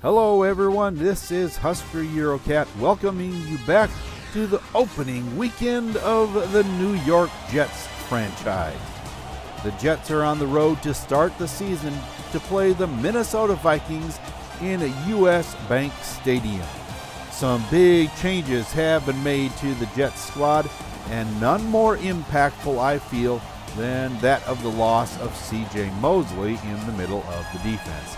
Hello everyone, this is Husker Eurocat welcoming you back to the opening weekend of the New York Jets franchise. The Jets are on the road to start the season to play the Minnesota Vikings in a U.S. Bank Stadium. Some big changes have been made to the Jets squad, and none more impactful, I feel, than that of the loss of C.J. Mosley in the middle of the defense.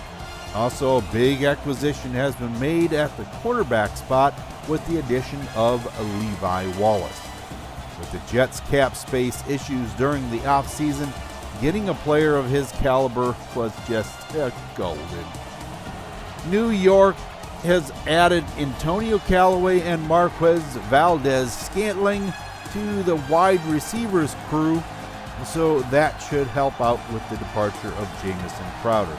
Also, a big acquisition has been made at the cornerback spot with the addition of Levi Wallace. With the Jets' cap space issues during the offseason, getting a player of his caliber was just golden. New York has added Antonio Callaway and Marquez Valdez-Scantling to the wide receivers crew, so that should help out with the departure of Jamison Crowder.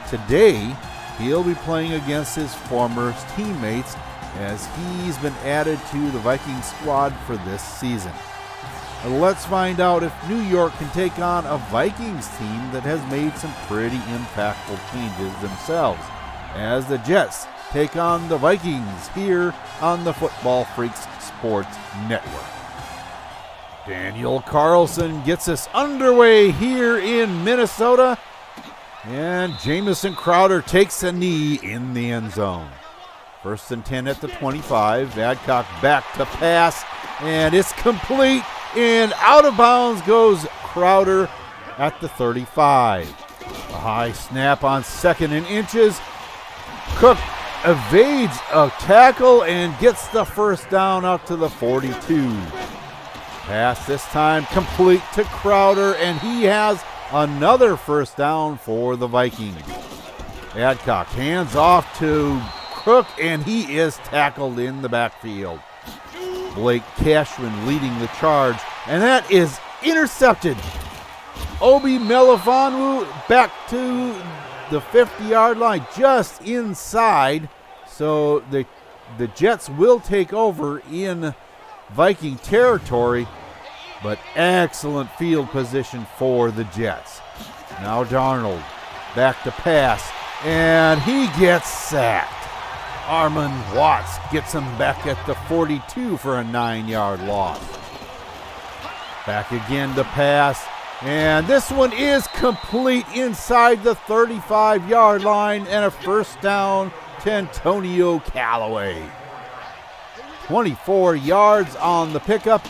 Today, he'll be playing against his former teammates as he's been added to the Vikings squad for this season. Let's find out if New York can take on a Vikings team that has made some pretty impactful changes themselves, as the Jets take on the Vikings here on the Football Freaks Sports Network. Daniel Carlson gets us underway here in Minnesota, and Jamison Crowder takes a knee in the end zone. 1st and 10 at the 25. Adcock back to pass, and it's complete, and out of bounds goes Crowder at the 35. A high snap on 2nd and inches. Cook evades a tackle and gets the first down out to the 42. Pass this time complete to Crowder, and he has another first down for the Vikings. Adcock hands off to Cook, and he is tackled in the backfield. Blake Cashman leading the charge, and that is intercepted. Obi Melifonwu back to the 50-yard line, just inside. So the Jets will take over in Viking territory, but excellent field position for the Jets. Now Darnold back to pass, and he gets sacked. Armand Watts gets him back at the 42 for a 9-yard loss. Back again to pass, and this one is complete inside the 35-yard line, and a first down to Antonio Callaway. 24 yards on the pickup.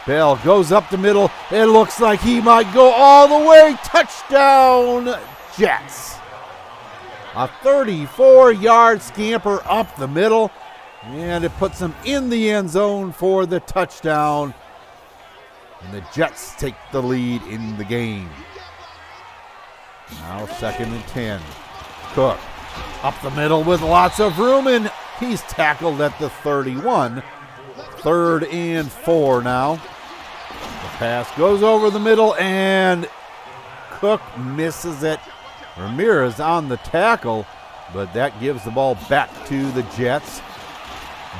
Bell goes up the middle. It looks like he might go all the way. Touchdown, Jets. A 34-yard scamper up the middle, and it puts him in the end zone for the touchdown. And the Jets take the lead in the game. Now 2nd and 10. Cook up the middle with lots of room, and he's tackled at the 31. 3rd and 4 now. The pass goes over the middle, and Cook misses it. Ramirez on the tackle, but that gives the ball back to the Jets.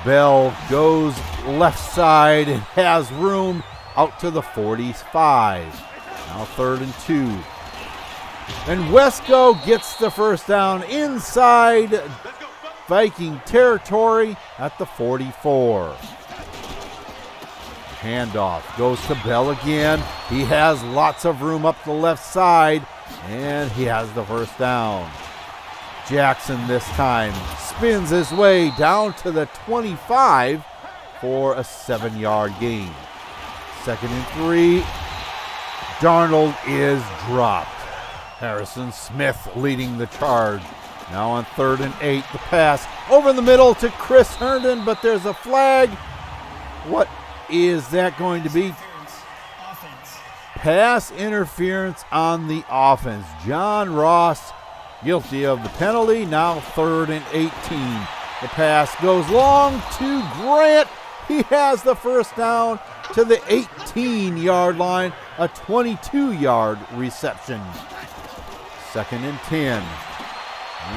Bell goes left side and has room out to the 45. Now 3rd and 2. And Wesco gets the first down inside Viking territory at the 44. Handoff goes to Bell again. He has lots of room up the left side, and he has the first down. Jackson this time spins his way down to the 25 for a 7-yard gain. 2nd and 3. Darnold is dropped. Harrison Smith leading the charge. Now on 3rd and 8, the pass over the middle to Chris Herndon, but there's a flag. What is that going to be? Pass interference on the offense. John Ross guilty of the penalty. Now 3rd and 18. The pass goes long to Grant. He has the first down to the 18-yard line, a 22-yard reception. 2nd and 10.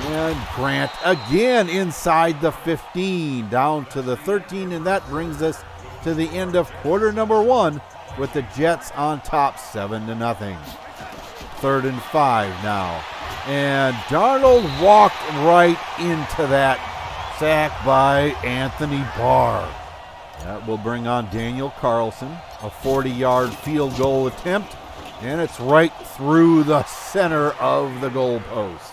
And Grant again inside the 15, down to the 13, and that brings us to the end of quarter number 1 with the Jets on top 7-0. 3rd and 5 now. And Darnold walked right into that sack by Anthony Barr. That will bring on Daniel Carlson, a 40-yard field goal attempt, and it's right through the center of the goalpost.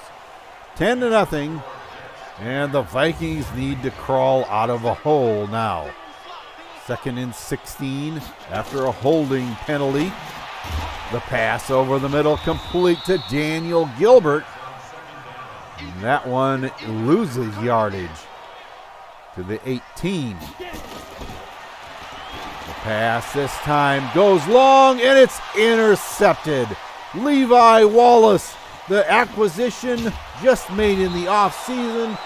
10-0, and the Vikings need to crawl out of a hole now. 2nd and 16 after a holding penalty. The pass over the middle complete to Daniel Gilbert. And that one loses yardage to the 18. The pass this time goes long, and it's intercepted. Levi Wallace, the acquisition just made in the offseason,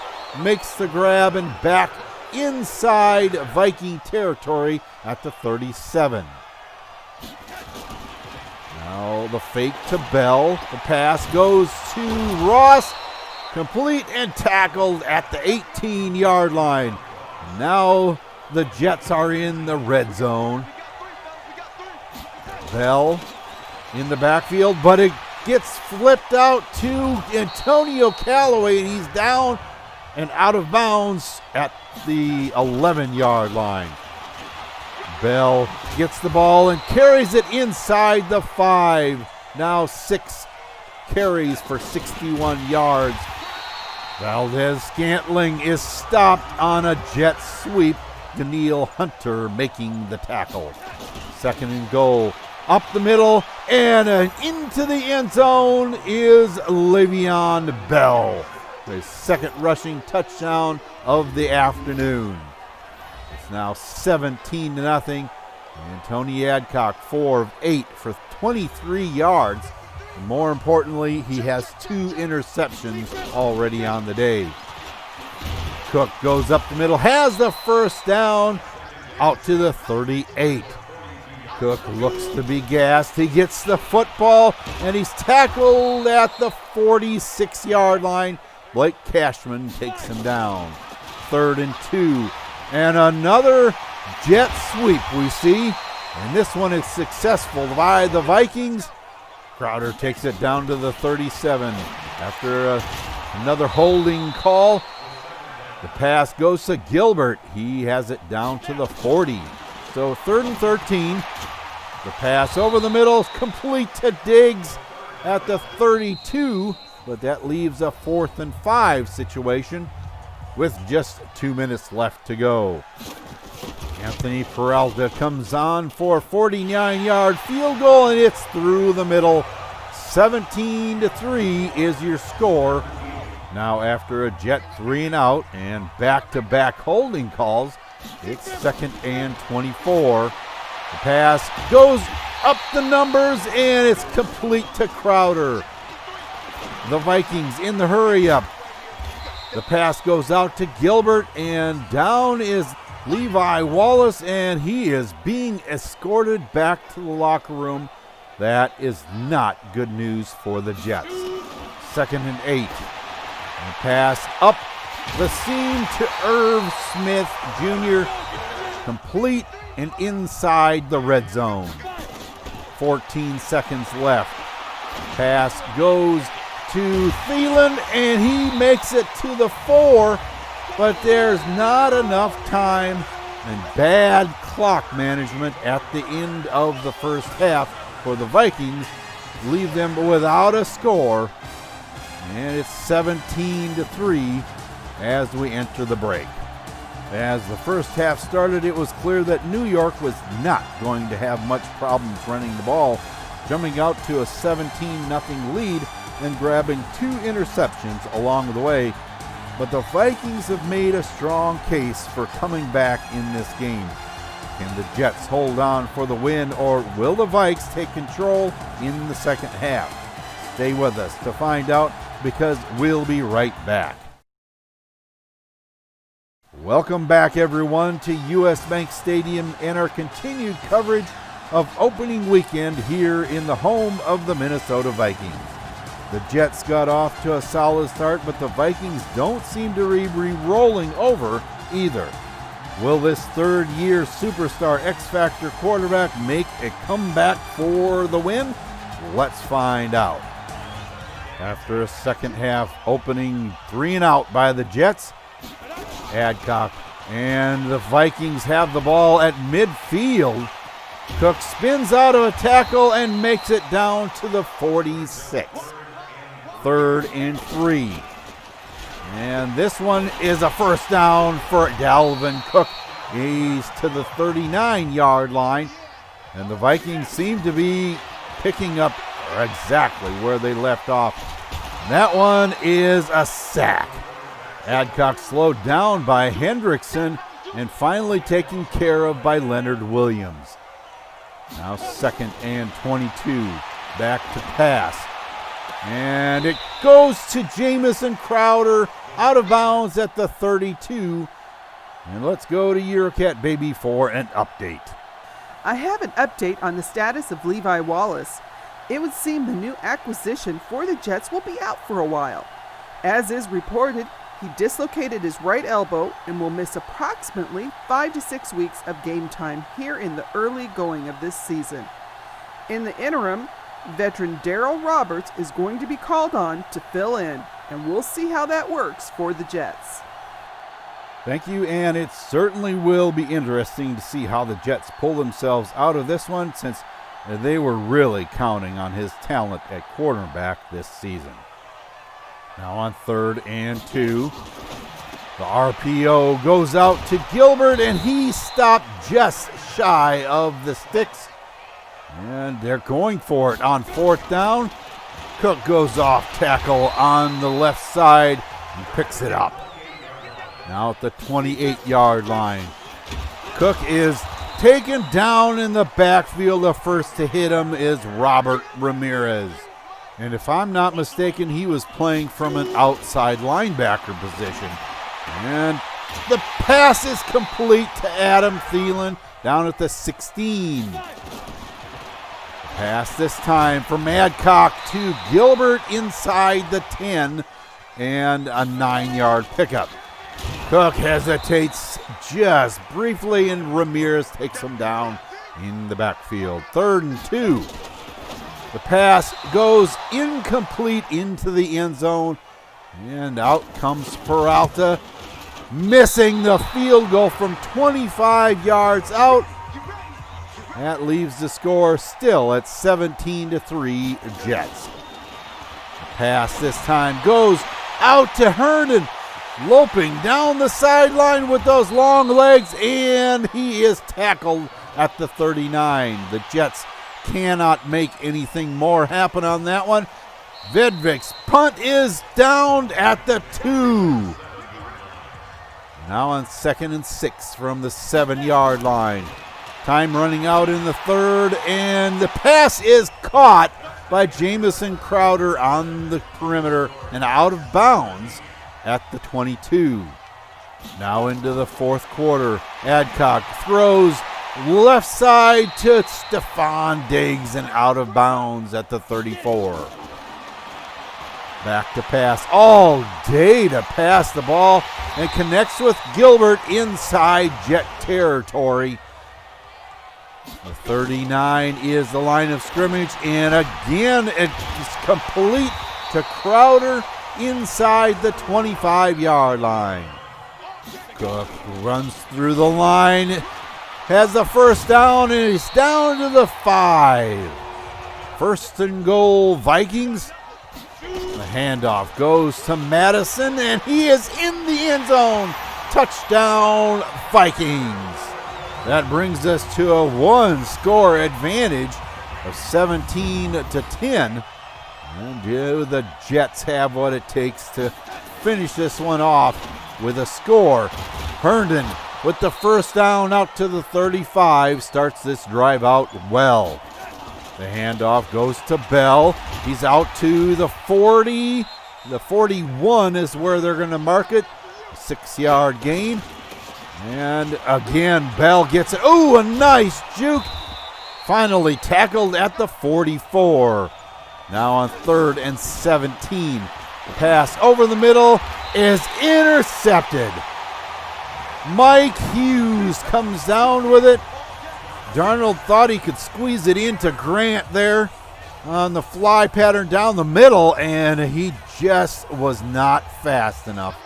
makes the grab and back inside Viking territory at the 37. Now the fake to Bell. The pass goes to Ross. Complete and tackled at the 18-yard line. Now the Jets are in the red zone. Bell in the backfield, but it gets flipped out to Antonio Callaway, and he's down and out of bounds at the 11-yard line. Bell gets the ball and carries it inside the 5. Now 6 carries for 61 yards. Valdez-Scantling is stopped on a jet sweep. Daniil Hunter making the tackle. 2nd and goal. Up the middle and into the end zone is Le'Veon Bell. His 2nd rushing touchdown of the afternoon. It's now 17-0. And Tony Adcock, 4 of 8 for 23 yards. And more importantly, he has 2 interceptions already on the day. Cook goes up the middle, has the first down, out to the 38. Cook looks to be gassed. He gets the football, and he's tackled at the 46-yard line. Blake Cashman takes him down. 3rd and 2. And another jet sweep we see. And this one is successful by the Vikings. Crowder takes it down to the 37. After another holding call, the pass goes to Gilbert. He has it down to the 40. So 3rd and 13. The pass over the middle is complete to Diggs at the 32. But that leaves a 4th and 5 situation with just 2 minutes left to go. Anthony Peralta comes on for a 49-yard field goal, and it's through the middle. 17-3 is your score. Now after a Jet 3 and out and back-to-back holding calls, it's 2nd and 24. The pass goes up the numbers, and it's complete to Crowder. The Vikings in the hurry-up. The pass goes out to Gilbert, and down is Levi Wallace, and he is being escorted back to the locker room. That is not good news for the Jets. 2nd and 8. And pass up the seam to Irv Smith Jr. Complete and inside the red zone. 14 seconds left. Pass goes to Thielen, and he makes it to the 4, but there's not enough time, and bad clock management at the end of the first half for the Vikings leave them without a score, and it's 17-3 as we enter the break. As the first half started, it was clear that New York was not going to have much problems running the ball, jumping out to a 17-0 lead and grabbing 2 interceptions along the way. But the Vikings have made a strong case for coming back in this game. Can the Jets hold on for the win, or will the Vikes take control in the second half? Stay with us to find out, because we'll be right back. Welcome back, everyone, to U.S. Bank Stadium and our continued coverage of opening weekend here in the home of the Minnesota Vikings. The Jets got off to a solid start, but the Vikings don't seem to be rolling over either. Will this third-year superstar X-Factor quarterback make a comeback for the win? Let's find out. After a second half opening 3 and out by the Jets, Adcock and the Vikings have the ball at midfield. Cook spins out of a tackle and makes it down to the 46. 3rd and 3. And this one is a first down for Dalvin Cook. He's to the 39-yard line. And the Vikings seem to be picking up exactly where they left off. That one is a sack. Adcock slowed down by Hendrickson and finally taken care of by Leonard Williams. Now 2nd and 22. Back to pass. And it goes to Jamison Crowder out of bounds at the 32. And let's go to Eurocat Baby for an update. I have an update on the status of Levi Wallace. It would seem the new acquisition for the Jets will be out for a while. As is reported, he dislocated his right elbow and will miss approximately 5 to 6 weeks of game time here in the early going of this season. In the interim, veteran Darryl Roberts is going to be called on to fill in, and we'll see how that works for the Jets. Thank you, and it certainly will be interesting to see how the Jets pull themselves out of this one, since they were really counting on his talent at quarterback this season. Now on 3rd and 2, the RPO goes out to Gilbert, and he stopped just shy of the sticks. And they're going for it on 4th down. Cook goes off tackle on the left side and picks it up. Now at the 28-yard line. Cook is taken down in the backfield. The first to hit him is Robert Ramirez. And if I'm not mistaken, he was playing from an outside linebacker position. And the pass is complete to Adam Thielen down at the 16. Pass this time from Adcock to Gilbert inside the 10 and a 9-yard pickup. Cook hesitates just briefly, and Ramirez takes him down in the backfield. 3rd and 2. The pass goes incomplete into the end zone, and out comes Peralta, missing the field goal from 25 yards out. That leaves the score still at 17-3 Jets. The pass this time goes out to Herndon, loping down the sideline with those long legs, and he is tackled at the 39. The Jets cannot make anything more happen on that one. Vedvik's punt is down at the 2. Now on 2nd and 6 from the 7-yard line. Time running out in the 3rd, and the pass is caught by Jamison Crowder on the perimeter and out of bounds at the 22. Now into the 4th quarter. Adcock throws left side to Stephon Diggs and out of bounds at the 34. Back to pass all day to pass the ball, and connects with Gilbert inside Jet territory. The 39 is the line of scrimmage, and again it's complete to Crowder inside the 25-yard line. Cook runs through the line, has the first down, and he's down to the 5. 1st and goal, Vikings. The handoff goes to Madison, and he is in the end zone. Touchdown, Vikings. That brings us to a 1-score advantage of 17-10. And the Jets have what it takes to finish this one off with a score. Herndon with the first down out to the 35 starts this drive out well. The handoff goes to Bell. He's out to the 40. The 41 is where they're going to mark it. 6-yard gain. And again, Bell gets it. Oh, a nice juke. Finally tackled at the 44. Now on 3rd and 17. The pass over the middle is intercepted. Mike Hughes comes down with it. Darnold thought he could squeeze it into Grant there. on the fly pattern down the middle, and he just was not fast enough.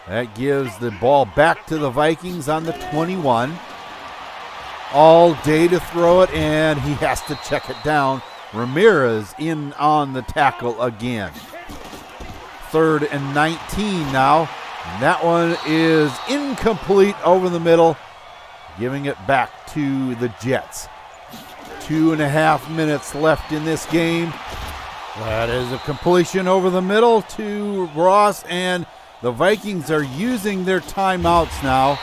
That gives the ball back to the Vikings on the 21. All day to throw it, and he has to check it down. Ramirez in on the tackle again. 3rd and 19 now. And that one is incomplete over the middle, giving it back to the Jets. 2.5 minutes left in this game. That is a completion over the middle to Ross, and the Vikings are using their timeouts now.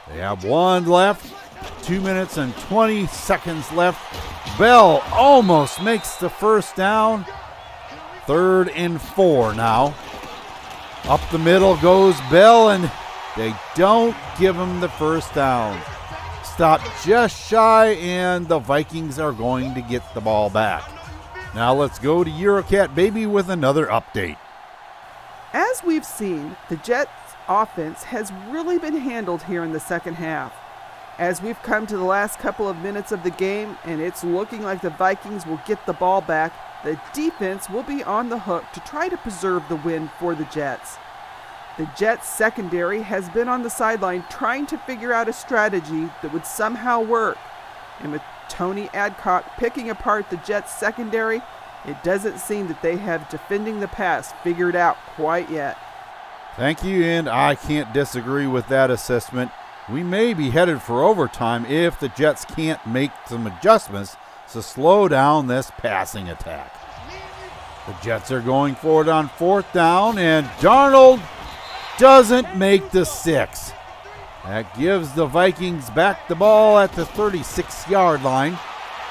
They have one left. 2 minutes and 20 seconds left. Bell almost makes the first down. 3rd and 4 now. Up the middle goes Bell, and they don't give him the first down. Stopped just shy, and the Vikings are going to get the ball back. Now let's go to Eurocat Baby with another update. As we've seen, the Jets offense has really been handled here in the second half. As we've come to the last couple of minutes of the game, and it's looking like the Vikings will get the ball back, the defense will be on the hook to try to preserve the win for the Jets. The Jets secondary has been on the sideline trying to figure out a strategy that would somehow work. And with Tony Adcock picking apart the Jets secondary, it doesn't seem that they have defending the pass figured out quite yet. Thank you, and I can't disagree with that assessment. We may be headed for overtime if the Jets can't make some adjustments to slow down this passing attack. The Jets are going forward on 4th down, and Darnold doesn't make the 6. That gives the Vikings back the ball at the 36-yard line.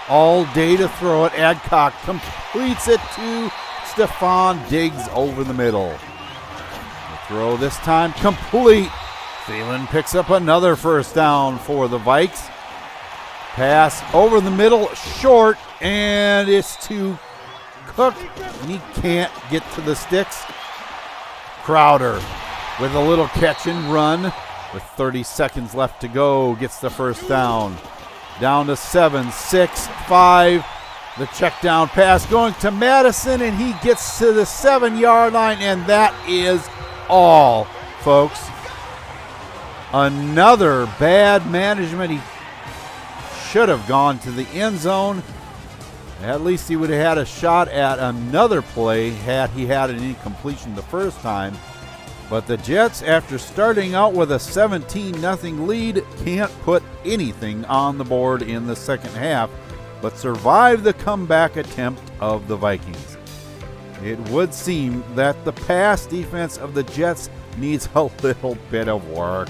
All day to throw it. Adcock completes it to Stephon Diggs over the middle. The throw this time complete. Thielen picks up another first down for the Vikes. Pass over the middle, short, and it's to Cook, and he can't get to the sticks. Crowder with a little catch and run with 30 seconds left to go gets the first down. Down to 7, 6, 5. The check down pass going to Madison, and he gets to the 7-yard line, and that is all, folks. Another bad management. He should have gone to the end zone. At least he would have had a shot at another play had he had an incompletion the first time. But the Jets, after starting out with a 17-0 lead, can't put anything on the board in the second half, but survive the comeback attempt of the Vikings. It would seem that the pass defense of the Jets needs a little bit of work.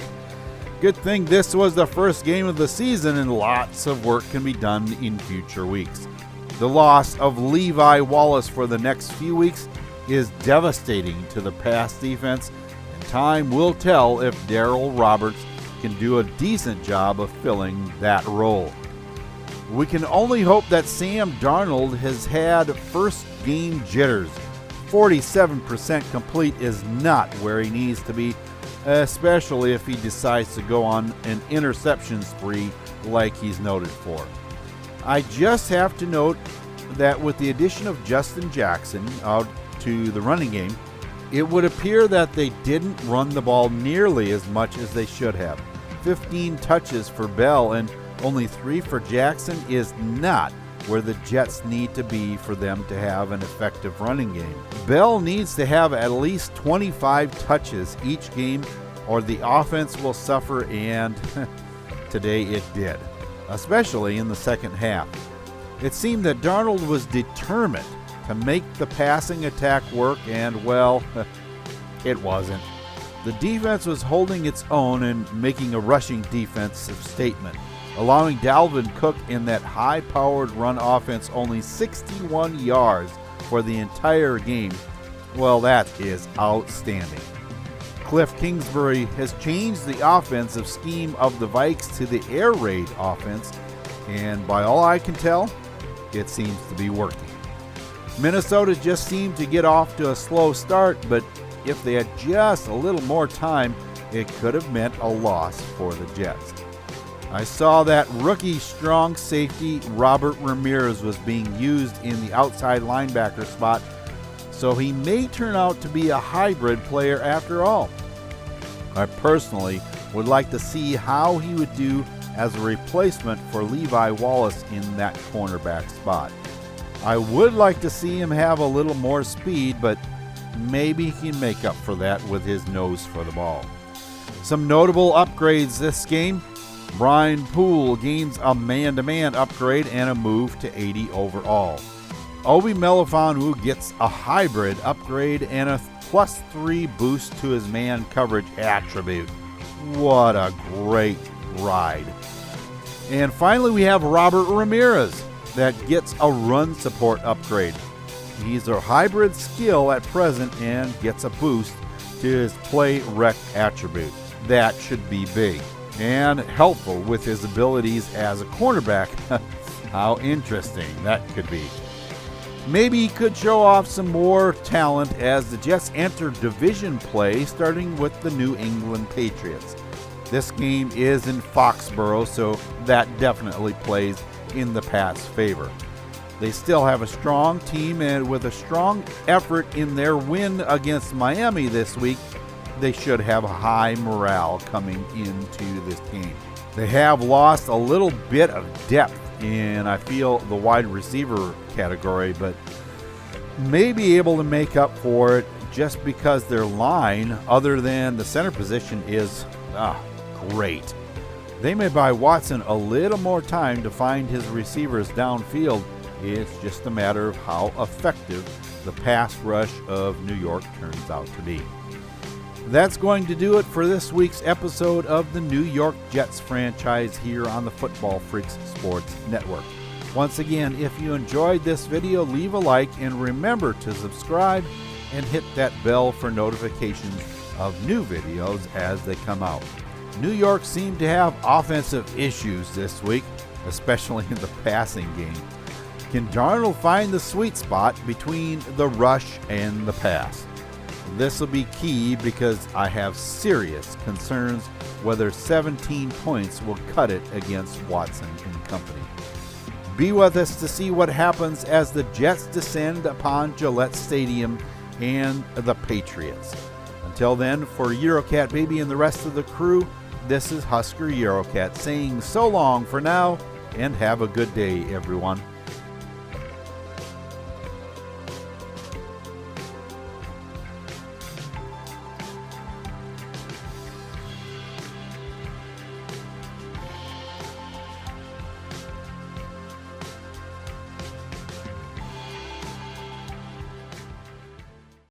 Good thing this was the first game of the season, and lots of work can be done in future weeks. The loss of Levi Wallace for the next few weeks is devastating to the pass defense, and time will tell if Darryl Roberts can do a decent job of filling that role. We can only hope that Sam Darnold has had first game jitters. 47% complete is not where he needs to be, especially if he decides to go on an interception spree like he's noted for. I just have to note that with the addition of Justin Jackson out to the running game, it would appear that they didn't run the ball nearly as much as they should have. 15 touches for Bell and only 3 for Jackson is not where the Jets need to be for them to have an effective running game. Bell needs to have at least 25 touches each game, or the offense will suffer, and today it did, especially in the second half. It seemed that Darnold was determined to make the passing attack work, and, well, it wasn't. The defense was holding its own and making a rushing defensive statement, allowing Dalvin Cook in that high-powered run offense only 61 yards for the entire game. Well, that is outstanding. Cliff Kingsbury has changed the offensive scheme of the Vikes to the air raid offense, and by all I can tell, it seems to be working. Minnesota just seemed to get off to a slow start, but if they had just a little more time, it could have meant a loss for the Jets. I saw that rookie strong safety Robert Ramirez was being used in the outside linebacker spot, so he may turn out to be a hybrid player after all. I personally would like to see how he would do as a replacement for Levi Wallace in that cornerback spot. I would like to see him have a little more speed, but maybe he can make up for that with his nose for the ball. Some notable upgrades this game. Brian Poole gains a man-to-man upgrade and a move to 80 overall. Obi Melifonwu gets a hybrid upgrade and a +3 boost to his man coverage attribute. What a great ride. And finally, we have Robert Ramirez that gets a run support upgrade. He's a hybrid skill at present and gets a boost to his play rec attribute. That should be big and helpful with his abilities as a cornerback. How interesting that could be. Maybe he could show off some more talent as the Jets enter division play, starting with the New England Patriots. This game is in Foxborough, so that definitely plays in the Pats' favor. They still have a strong team, and with a strong effort in their win against Miami this week, they should have a high morale coming into this game. They have lost a little bit of depth in, I feel, the wide receiver category, but may be able to make up for it just because their line, other than the center position, is great. They may buy Watson a little more time to find his receivers downfield. It's just a matter of how effective the pass rush of New York turns out to be. That's going to do it for this week's episode of the New York Jets franchise here on the Football Freaks Sports Network. Once again, if you enjoyed this video, leave a like and remember to subscribe and hit that bell for notifications of new videos as they come out. New York seemed to have offensive issues this week, especially in the passing game. Can Darnold find the sweet spot between the rush and the pass? This will be key because I have serious concerns whether 17 points will cut it against Watson and company. Be with us to see what happens as the Jets descend upon Gillette Stadium and the Patriots. Until then, for Eurocat Baby and the rest of the crew, this is Husker Eurocat saying so long for now and have a good day, everyone.